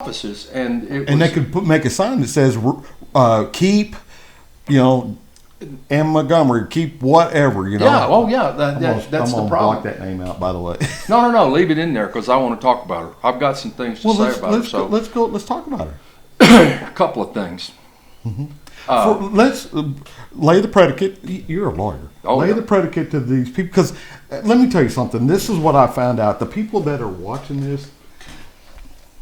offices, and they could make a sign that says, keep, Ann Montgomery, keep whatever, Yeah, that's the problem. Block that name out, by the way. No, leave it in there because I want to talk about her. I've got some things to say about her. Let's talk about her. A couple of things. Mm-hmm. Let's lay the predicate. You're a lawyer. Lay the predicate to these people, because let me tell you something. This is what I found out. The people that are watching this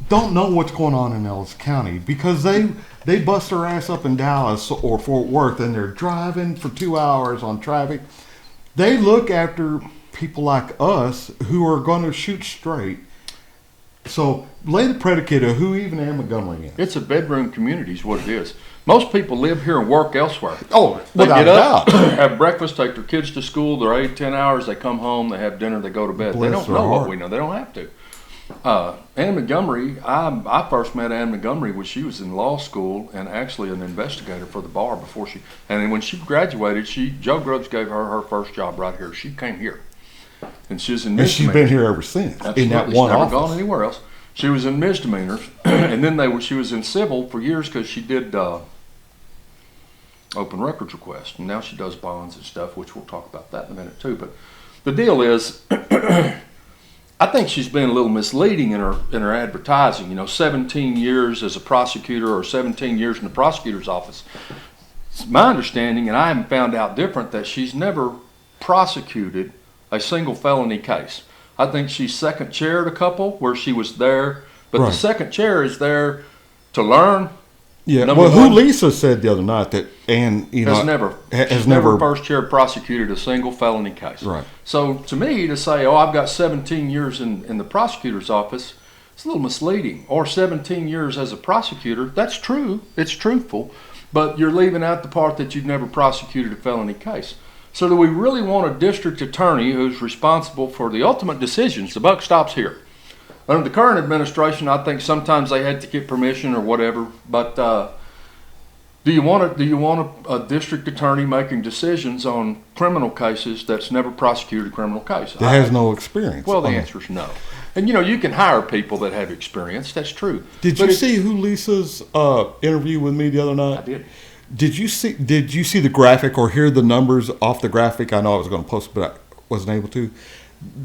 don't know what's going on in Ellis County, because they bust their ass up in Dallas or Fort Worth and they're driving for 2 hours on traffic. They look after people like us who are going to shoot straight. So lay the predicate of who even Ann Montgomery is. It's a bedroom community is what it is. Most people live here and work elsewhere. Oh, they get up, have breakfast, take their kids to school. They're 8-10 hours. They come home. They have dinner. They go to bed. They don't know what we know. They don't have to. Ann Montgomery, I first met Ann Montgomery when she was in law school and actually an investigator for the bar before and then when she graduated, Joe Grubbs gave her first job right here. She came here. And she's in misdemeanors. And she's been here ever since. Absolutely. In that she's one never office. gone anywhere else. She was in misdemeanors, and then she was in civil for years because she did open records requests, and now she does bonds and stuff, which we'll talk about that in a minute too. But the deal is, I think she's been a little misleading in her advertising. 17 years as a prosecutor or 17 years in the prosecutor's office. It's my understanding, and I haven't found out different, that she's never prosecuted a single felony case. I think she second chaired a couple where she was there, but the second chair is there to learn. Yeah. Well, who Lisa said the other night that Ann, has never first chair prosecuted a single felony case. Right. So to me, to say, I've got 17 years in the prosecutor's office, it's a little misleading. Or 17 years as a prosecutor, that's true. It's truthful, but you're leaving out the part that you've never prosecuted a felony case. So do we really want a district attorney who's responsible for the ultimate decisions? The buck stops here. Under the current administration, I think sometimes they had to get permission or whatever. But do you want a district attorney making decisions on criminal cases that's never prosecuted a criminal case? That has no experience. Well, the answer is no. And you can hire people that have experience. That's true. Did you see who Lisa's interview with me the other night? I did. Did you see the graphic or hear the numbers off the graphic? I know I was going to post it, but I wasn't able to.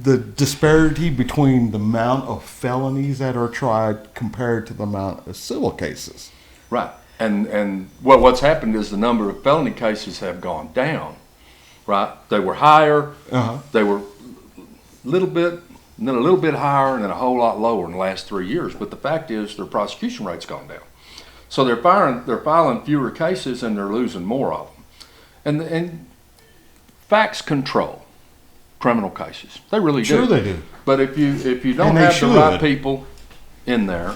The disparity between the amount of felonies that are tried compared to the amount of civil cases. Right. And what's happened is the number of felony cases have gone down. Right. They were higher. They were a little bit, and then a little bit higher, and then a whole lot lower in the last 3 years. But the fact is their prosecution rate's gone down. So they're filing fewer cases and they're losing more of them. And facts control criminal cases. They really do. Sure they do. But if you don't have the right people in there,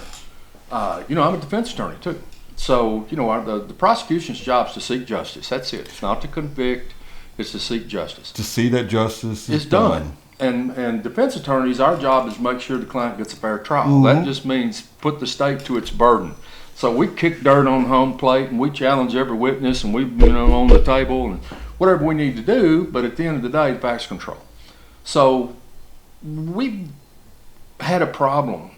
I'm a defense attorney too. So the prosecution's job is to seek justice. That's it. It's not to convict. It's to seek justice. To see that justice is done. And defense attorneys, our job is to make sure the client gets a fair trial. Mm-hmm. That just means put the state to its burden. So we kick dirt on home plate and we challenge every witness and we on the table and whatever we need to do, but at the end of the day, facts control. So we had a problem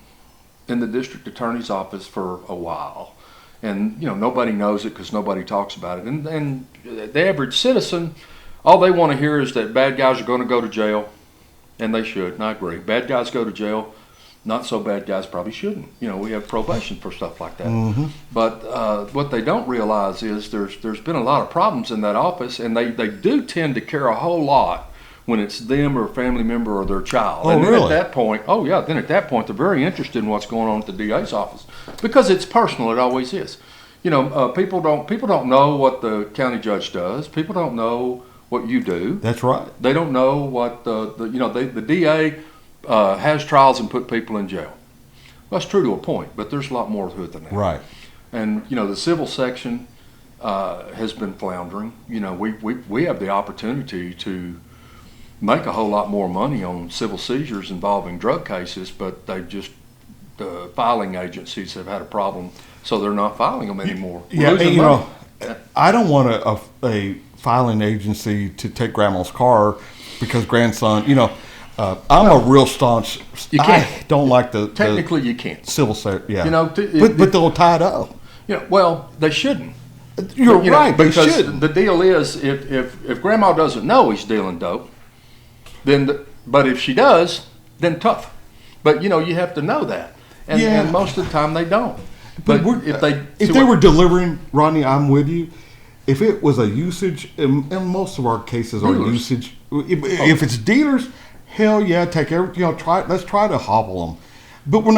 in the district attorney's office for a while. And nobody knows it because nobody talks about it. And the average citizen, all they want to hear is that bad guys are going to go to jail, and they should, and I agree. Bad guys go to jail. Not so bad guys probably shouldn't. We have probation for stuff like that. Mm-hmm. But what they don't realize is there's been a lot of problems in that office, and they do tend to care a whole lot when it's them or a family member or their child. Oh, and then really? at that point, they're very interested in what's going on at the DA's office because it's personal. It always is. People don't know what the county judge does. People don't know what you do. That's right. They don't know what the DA has trials and put people in jail. Well, that's true to a point, but there's a lot more to it than that. Right. And the civil section has been floundering. We have the opportunity to make a whole lot more money on civil seizures involving drug cases, but the filing agencies have had a problem, so they're not filing them anymore. I don't want a filing agency to take grandma's car because grandson, I'm a real staunch. You can't. I don't like the technically you can't. Civil service. Yeah, but they'll tie it up. Well, they shouldn't. You're right. They because shouldn't. The deal is, if Grandma doesn't know he's dealing dope, then but if she does, then tough. But you have to know that, and most of the time they don't. But if they were delivering, Rodney, I'm with you. If it was a usage, and most of our cases are usage. If it's dealers, hell yeah, take every let's try to hobble them. But we're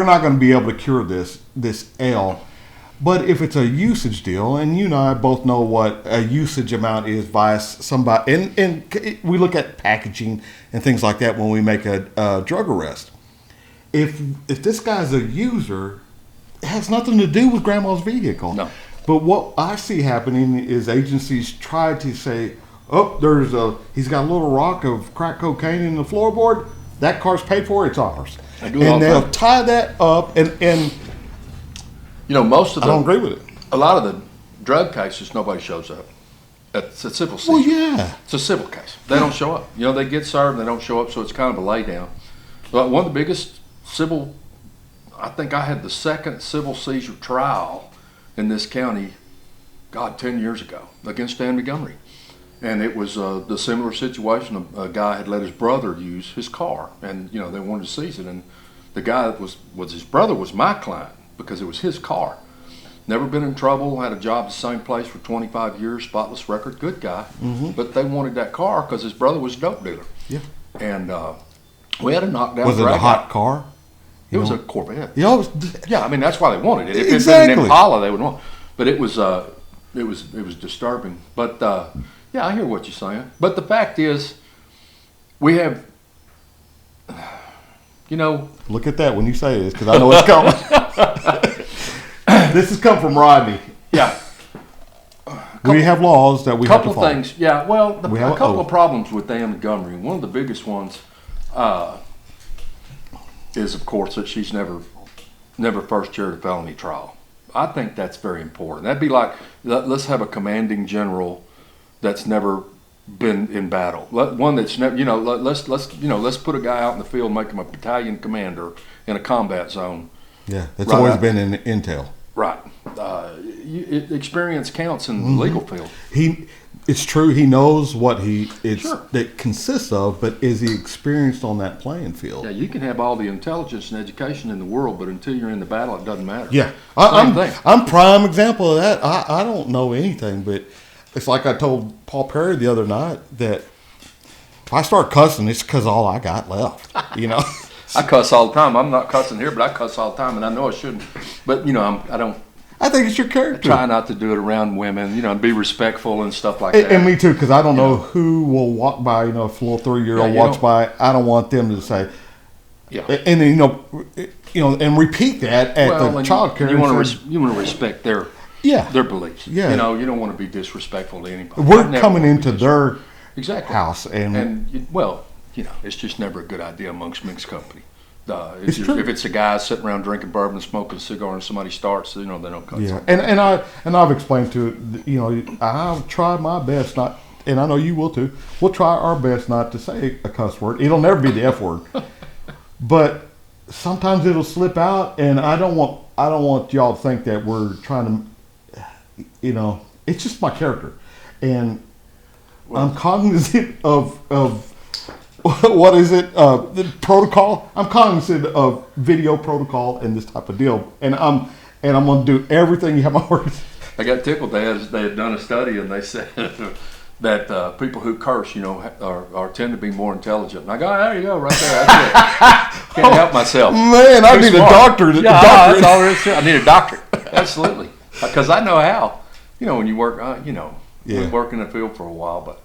not gonna be able to cure this L. But if it's a usage deal, and you and I both know what a usage amount is by somebody, and we look at packaging and things like that when we make a drug arrest. If this guy's a user, it has nothing to do with Grandma's vehicle. No. But what I see happening is agencies try to say, oh, he's got a little rock of crack cocaine in the floorboard. That car's paid for. It's ours. And they'll tie that up. And most of I don't agree with it. A lot of the drug cases, nobody shows up. It's a civil seizure. Well, yeah. It's a civil case. They don't show up. They get served and they don't show up, so it's kind of a lay down. But one of the biggest civil, I think I had the second civil seizure trial in this county, 10 years ago, against Dan Montgomery. And it was the similar situation. A guy had let his brother use his car, and they wanted to seize it. And the guy that was his brother was my client because it was his car. Never been in trouble, had a job at the same place for 25 years, spotless record, good guy. Mm-hmm. But they wanted that car because his brother was a dope dealer. Yeah. And we had to knock down. Was it a hot car? It was a Corvette. Yeah, I mean that's why they wanted it. If exactly. it had been an Impala, they would want. But it was disturbing. But I hear what you're saying. But the fact is, we have, Look at that when you say this, because I know it's coming. This has come from Rodney. Yeah. We have laws that we have to follow. Couple of things. Yeah. Well, a couple of problems with Dan Montgomery. One of the biggest ones. Is of course that she's never first chaired a felony trial. I think that's very important. That'd be like, let's have a commanding general that's never been in battle. One that's never, let's put a guy out in the field, make him a battalion commander in a combat zone. Yeah, that's always been in intel. Right. Experience counts in the legal field. It's true. He knows what it consists of, but is he experienced on that playing field? Yeah, you can have all the intelligence and education in the world, but until you're in the battle, it doesn't matter. Yeah, I'm prime example of that. I don't know anything, but it's like I told Paul Perry the other night that if I start cussing, it's because all I got left. I cuss all the time. I'm not cussing here, but I cuss all the time, and I know I shouldn't. But I don't. I think it's your character. I try not to do it around women, and be respectful and stuff like that. And me too, because I don't know who will walk by. If a little 3-year-old walks by, I don't want them to say, yeah. And then and repeat that at the child care. You want to respect their beliefs. Yeah. You don't want to be disrespectful to anybody. We're coming into their house, and it's just never a good idea amongst mixed company. It's true. If it's a guy sitting around drinking bourbon and smoking a cigar and somebody starts, they don't cut. Yeah, and I've explained to it. I'll try my best not, and I know you will too. We'll try our best not to say a cuss word. It'll never be the F word, but sometimes it'll slip out, and I don't want y'all to think that we're trying to, it's just my character, and I'm cognizant of what is it? The protocol. I'm cognizant of video protocol and this type of deal, and I'm going to do everything you have my word. I got tickled. They had done a study, and they said that people who curse, are tend to be more intelligent. And I go, there you go, right there. That's it. Can't help myself. Man, I need a doctor. That's all there is to it. I need a doctor. Absolutely, because I know how. When you work, we work in the field for a while, but.